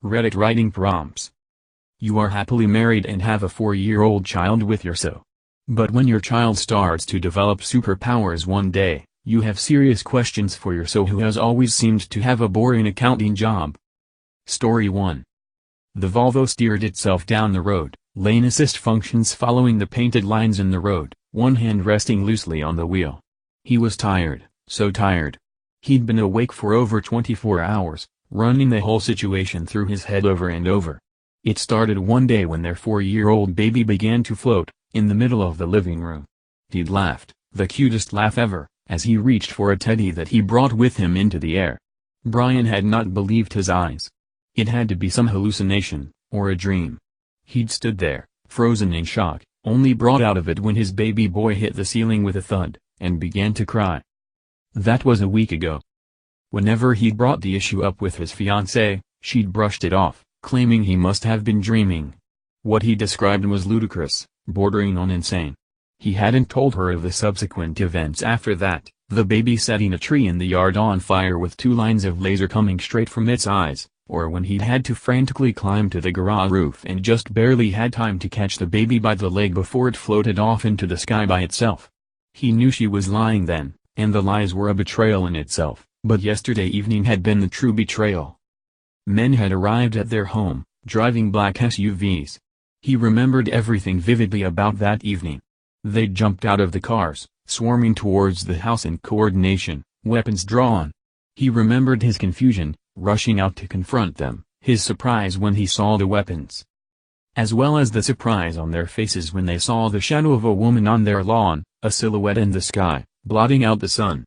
Reddit writing prompts. You are happily married and have a 4-year-old child with your so. But when your child starts to develop superpowers one day, you have serious questions for your so who has always seemed to have a boring accounting job. Story 1. The Volvo steered itself down the road, lane assist functions following the painted lines in the road, one hand resting loosely on the wheel. He was tired, so tired. He'd been awake for over 24 hours, running the whole situation through his head over and over. It started one day when their 4-year-old baby began to float, in the middle of the living room. He'd laughed, the cutest laugh ever, as he reached for a teddy that he brought with him into the air. Brian had not believed his eyes. It had to be some hallucination, or a dream. He'd stood there, frozen in shock, only brought out of it when his baby boy hit the ceiling with a thud, and began to cry. That was a week ago. Whenever he'd brought the issue up with his fiancée, she'd brushed it off, claiming he must have been dreaming. What he described was ludicrous, bordering on insane. He hadn't told her of the subsequent events after that, the baby setting a tree in the yard on fire with 2 lines of laser coming straight from its eyes, or when he'd had to frantically climb to the garage roof and just barely had time to catch the baby by the leg before it floated off into the sky by itself. He knew she was lying then, and the lies were a betrayal in itself, but yesterday evening had been the true betrayal. Men had arrived at their home, driving black SUVs. He remembered everything vividly about that evening. They'd jumped out of the cars, swarming towards the house in coordination, weapons drawn. He remembered his confusion, rushing out to confront them, his surprise when he saw the weapons. As well as the surprise on their faces when they saw the shadow of a woman on their lawn, a silhouette in the sky, blotting out the sun.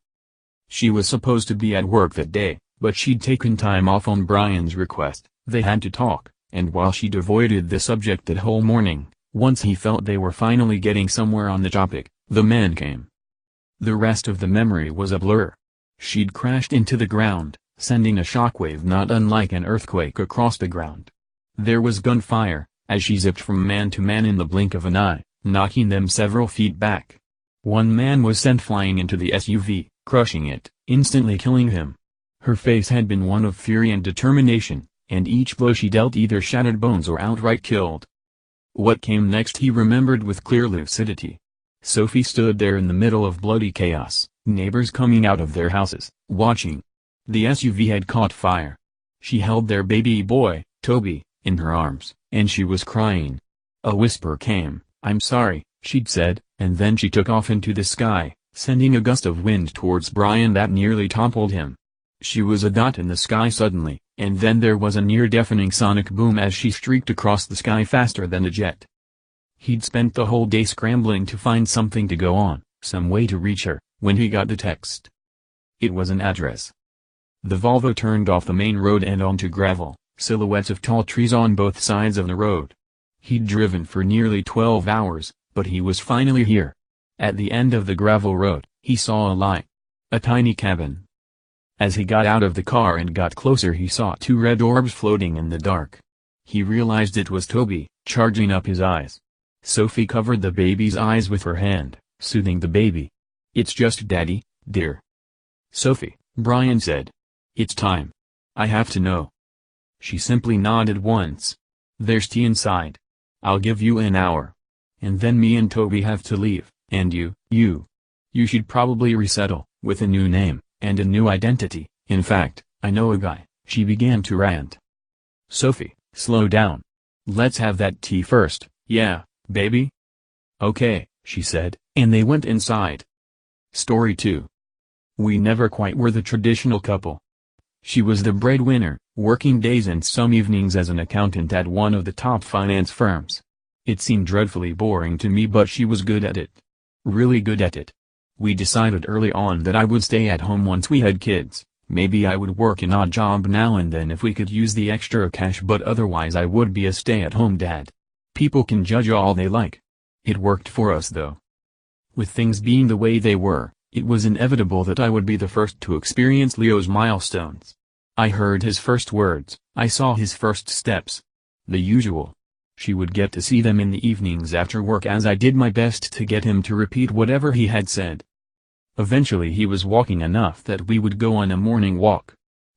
She was supposed to be at work that day, but she'd taken time off on Brian's request. They had to talk, and while she'd avoided the subject that whole morning, once he felt they were finally getting somewhere on the topic, the man came. The rest of the memory was a blur. She'd crashed into the ground, sending a shockwave not unlike an earthquake across the ground. There was gunfire, as she zipped from man to man in the blink of an eye, knocking them several feet back. One man was sent flying into the SUV, crushing it, instantly killing him. Her face had been one of fury and determination, and each blow she dealt either shattered bones or outright killed. What came next he remembered with clear lucidity. Sophie stood there in the middle of bloody chaos, neighbors coming out of their houses, watching. The SUV had caught fire. She held their baby boy, Toby, in her arms, and she was crying. A whisper came, "I'm sorry," she'd said, and then she took off into the sky, sending a gust of wind towards Brian that nearly toppled him. She was a dot in the sky suddenly, and then there was a near-deafening sonic boom as she streaked across the sky faster than a jet. He'd spent the whole day scrambling to find something to go on, some way to reach her, when he got the text. It was an address. The Volvo turned off the main road and onto gravel, silhouettes of tall trees on both sides of the road. He'd driven for nearly 12 hours, but he was finally here. At the end of the gravel road, he saw a light. A tiny cabin. As he got out of the car and got closer he saw 2 red orbs floating in the dark. He realized it was Toby, charging up his eyes. Sophie covered the baby's eyes with her hand, soothing the baby. "It's just Daddy, dear." "Sophie," Brian said. "It's time. I have to know." She simply nodded once. "There's tea inside. I'll give you an hour. And then me and Toby have to leave, and you should probably resettle, with a new name, and a new identity. In fact, I know a guy," she began to rant. "Sophie, slow down. Let's have that tea first, yeah, baby?" "Okay," she said, and they went inside. Story 2. We never quite were the traditional couple. She was the breadwinner, working days and some evenings as an accountant at one of the top finance firms. It seemed dreadfully boring to me, but she was good at it. Really good at it. We decided early on that I would stay at home once we had kids. Maybe I would work an odd job now and then if we could use the extra cash, but otherwise I would be a stay-at-home dad. People can judge all they like. It worked for us though. With things being the way they were, it was inevitable that I would be the first to experience Leo's milestones. I heard his first words, I saw his first steps. The usual. She would get to see them in the evenings after work as I did my best to get him to repeat whatever he had said. Eventually he was walking enough that we would go on a morning walk.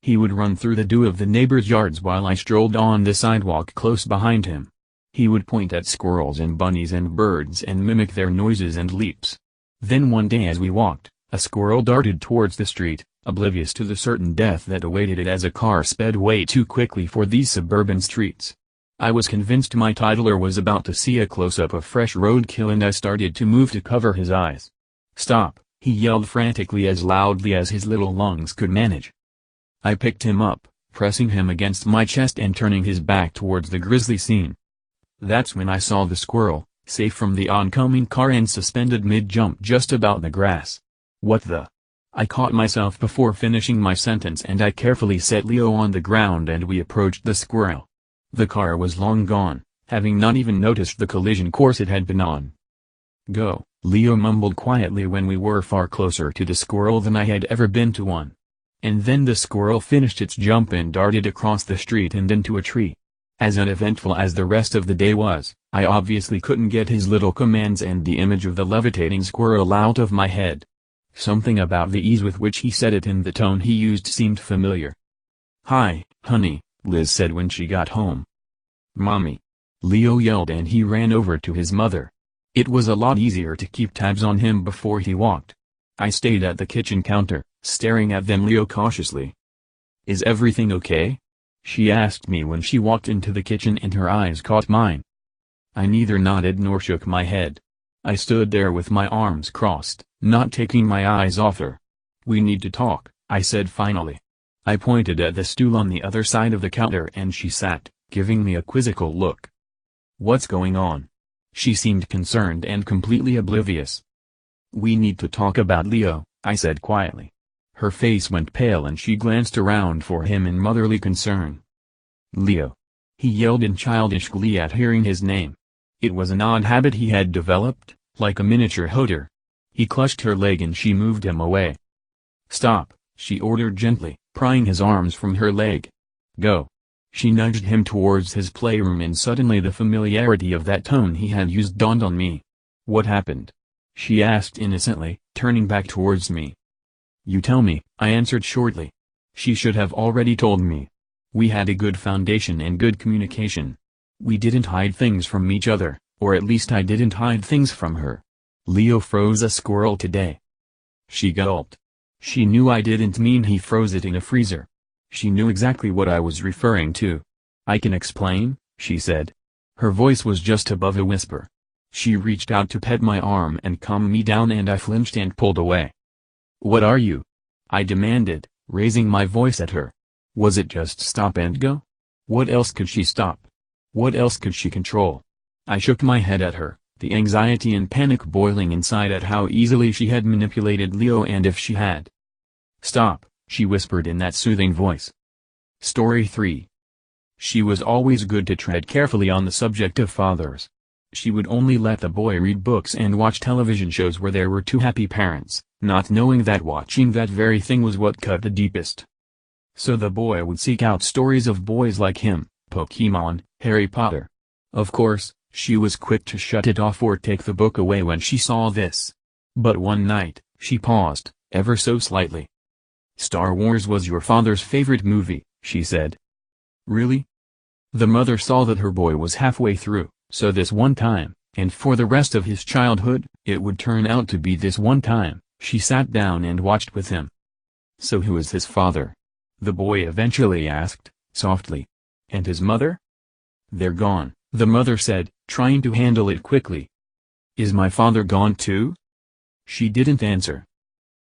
He would run through the dew of the neighbors' yards while I strolled on the sidewalk close behind him. He would point at squirrels and bunnies and birds and mimic their noises and leaps. Then one day as we walked, a squirrel darted towards the street, oblivious to the certain death that awaited it as a car sped way too quickly for these suburban streets. I was convinced my titler was about to see a close-up of fresh roadkill and I started to move to cover his eyes. "Stop," he yelled frantically as loudly as his little lungs could manage. I picked him up, pressing him against my chest and turning his back towards the grisly scene. That's when I saw the squirrel, safe from the oncoming car and suspended mid-jump just about the grass. What the? I caught myself before finishing my sentence and I carefully set Leo on the ground and we approached the squirrel. The car was long gone, having not even noticed the collision course it had been on. "Go," Leo mumbled quietly when we were far closer to the squirrel than I had ever been to one. And then the squirrel finished its jump and darted across the street and into a tree. As uneventful as the rest of the day was, I obviously couldn't get his little commands and the image of the levitating squirrel out of my head. Something about the ease with which he said it and the tone he used seemed familiar. "Hi, honey," Liz said when she got home. "Mommy," Leo yelled and he ran over to his mother. It was a lot easier to keep tabs on him before he walked. I stayed at the kitchen counter, staring at them Leo cautiously. "Is everything okay?" she asked me when she walked into the kitchen and her eyes caught mine. I neither nodded nor shook my head. I stood there with my arms crossed, not taking my eyes off her. "We need to talk," I said finally. I pointed at the stool on the other side of the counter and she sat, giving me a quizzical look. "What's going on?" She seemed concerned and completely oblivious. "We need to talk about Leo," I said quietly. Her face went pale and she glanced around for him in motherly concern. "Leo!" He yelled in childish glee at hearing his name. It was an odd habit he had developed, like a miniature hoder. He clutched her leg and she moved him away. "Stop," she ordered gently, prying his arms from her leg. "Go." She nudged him towards his playroom and suddenly the familiarity of that tone he had used dawned on me. "What happened?" she asked innocently, turning back towards me. "You tell me," I answered shortly. She should have already told me. We had a good foundation and good communication. We didn't hide things from each other, or at least I didn't hide things from her. "Leo froze a squirrel today." She gulped. She knew I didn't mean he froze it in a freezer. She knew exactly what I was referring to. "I can explain," she said. Her voice was just above a whisper. She reached out to pet my arm and calm me down and I flinched and pulled away. "What are you?" I demanded, raising my voice at her. Was it just stop and go? What else could she stop? What else could she control? I shook my head at her, the anxiety and panic boiling inside at how easily she had manipulated Leo and if she had. "Stop," she whispered in that soothing voice. Story 3. She was always good to tread carefully on the subject of fathers. She would only let the boy read books and watch television shows where there were two happy parents, not knowing that watching that very thing was what cut the deepest. So the boy would seek out stories of boys like him, Pokemon, Harry Potter. Of course, she was quick to shut it off or take the book away when she saw this. But one night, she paused, ever so slightly. "Star Wars was your father's favorite movie," she said. "Really?" The mother saw that her boy was halfway through, so this one time, and for the rest of his childhood, it would turn out to be this one time, she sat down and watched with him. "So who is his father?" the boy eventually asked, softly. "And his mother?" "They're gone," the mother said, trying to handle it quickly. "Is my father gone too?" She didn't answer.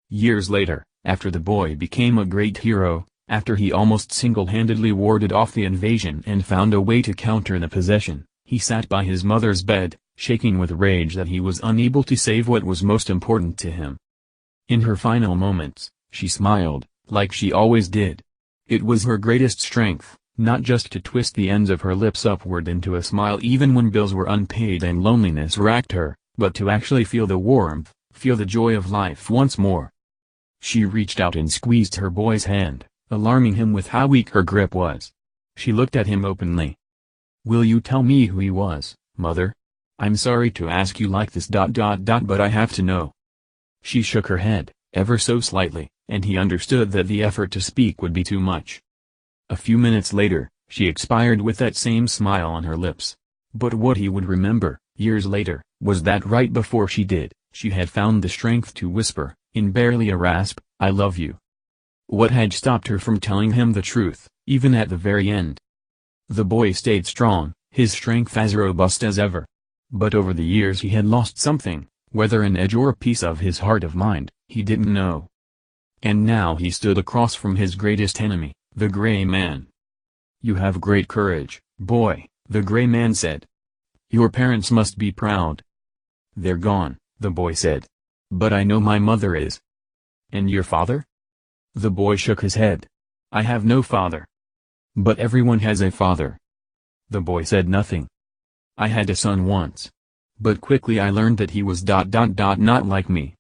Years later, after the boy became a great hero, after he almost single-handedly warded off the invasion and found a way to counter the possession, he sat by his mother's bed, shaking with rage that he was unable to save what was most important to him. In her final moments, she smiled, like she always did. It was her greatest strength, not just to twist the ends of her lips upward into a smile even when bills were unpaid and loneliness racked her, but to actually feel the warmth, feel the joy of life once more. She reached out and squeezed her boy's hand, alarming him with how weak her grip was. She looked at him openly. "Will you tell me who he was, Mother? I'm sorry to ask you like this. But I have to know." She shook her head, ever so slightly, and he understood that the effort to speak would be too much. A few minutes later, she expired with that same smile on her lips. But what he would remember, years later, was that right before she did, she had found the strength to whisper, in barely a rasp, "I love you." What had stopped her from telling him the truth, even at the very end? The boy stayed strong, his strength as robust as ever. But over the years he had lost something, whether an edge or a piece of his heart of mind, he didn't know. And now he stood across from his greatest enemy, the gray man. "You have great courage, boy," the gray man said. "Your parents must be proud." "They're gone," the boy said. "But I know my mother is." "And your father?" The boy shook his head. "I have no father." "But everyone has a father." The boy said nothing. "I had a son once. But quickly I learned that he was not like me.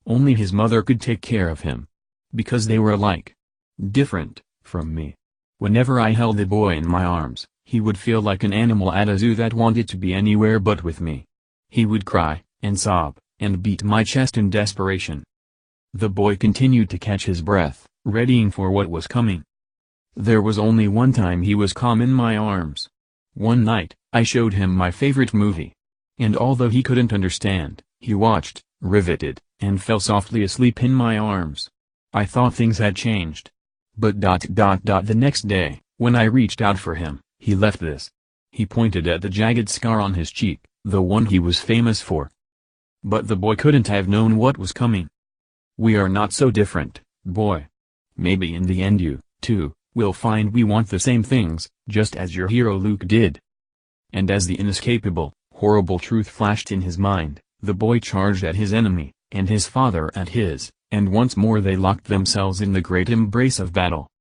Only his mother could take care of him. Because they were alike. Different, from me. Whenever I held the boy in my arms, he would feel like an animal at a zoo that wanted to be anywhere but with me. He would cry, and sob, and beat my chest in desperation." The boy continued to catch his breath, readying for what was coming. "There was only one time he was calm in my arms. One night, I showed him my favorite movie. And although he couldn't understand, he watched, riveted, and fell softly asleep in my arms. I thought things had changed. But the next day, when I reached out for him, he left this." He pointed at the jagged scar on his cheek, the one he was famous for. But the boy couldn't have known what was coming. "We are not so different, boy. Maybe in the end you, too, will find we want the same things, just as your hero Luke did." And as the inescapable, horrible truth flashed in his mind, the boy charged at his enemy, and his father at his, and once more they locked themselves in the great embrace of battle.